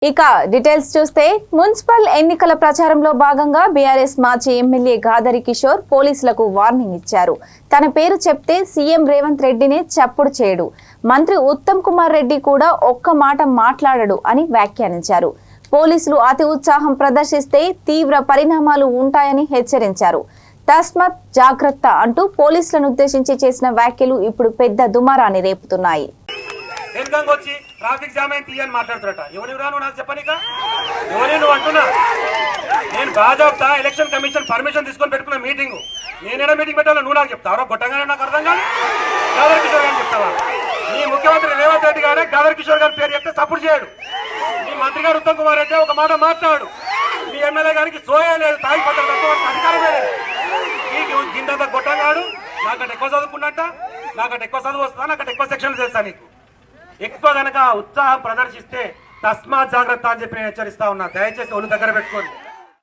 ఇక డీటెయిల్స్ చూస్తే మున్సిపల్ ఎన్నికల ప్రచారంలో భాగంగా బీఆర్ఎస్ మాజీ ఎమ్మెల్యే గాదరి కిషోర్ పోలీసులకు వార్నింగ్ ఇచ్చారు. తన పేరు చెప్తే సీఎం రేవంత్ రెడ్డిని చప్పుడు చేయడు, మంత్రి ఉత్తమ్ కుమార్ రెడ్డి కూడా ఒక్క మాట మాట్లాడడు అని వ్యాఖ్యానించారు. పోలీసులు అతి ఉత్సాహం ప్రదర్శిస్తే తీవ్ర పరిణామాలు ఉంటాయని హెచ్చరించారు. తస్మాత్ జాగ్రత్త అంటూ పోలీసులను ఉద్దేశించి చేసిన వ్యాఖ్యలు ఇప్పుడు పెద్ద దుమారాన్ని రేపుతున్నాయి. వచ్చి ట్రాఫిక్ జామ్ అయింది తీయని మాట్లాడుతున్నట ఎవరు రాను నాకు చెప్పనిక ఎవరే నువ్వు అంటున్నా. నేను బాజాబ్తా ఎలక్షన్ కమిషన్ పర్మిషన్ తీసుకొని పెట్టుకున్న మీటింగ్ నేనేనా మీటింగ్ పెట్టాలో నువ్వు నాకు చెప్తావా? కొట్టంగానే నాకు అర్థం కాదు. గాదర్ కిషోర్ గారిని చెప్తావా? నీ ముఖ్యమంత్రి రేవంత్ రెడ్డి గారే గాదర్ కిషోర్ గారి పేరు చెప్తే సపోర్ట్ చేయడు. నీ మంత్రి గారు ఉత్తమ్ కుమార్ రెడ్డి ఒక మాట మాట్లాడు. మీ ఎమ్మెల్యే గారికి సోయా లేదు, తాగి పట్టాలి తప్ప అధికారమే లేదు. నీకు గిందంతా కొట్టంగాడు. నాకంటే ఎక్కువ చదువుకున్నట్ట, నాకంటే ఎక్కువ చదువు వస్తా, నాకంటే ఎక్కువ సెక్షన్లు చేస్తా. నీకు ఎక్కువ కనుక ఉత్సాహం ప్రదర్శిస్తే తస్మాత్ జాగ్రత్త అని చెప్పి నేను హెచ్చరిస్తా ఉన్నా. దయచేసి ఒళ్ళు దగ్గర పెట్టుకోండి.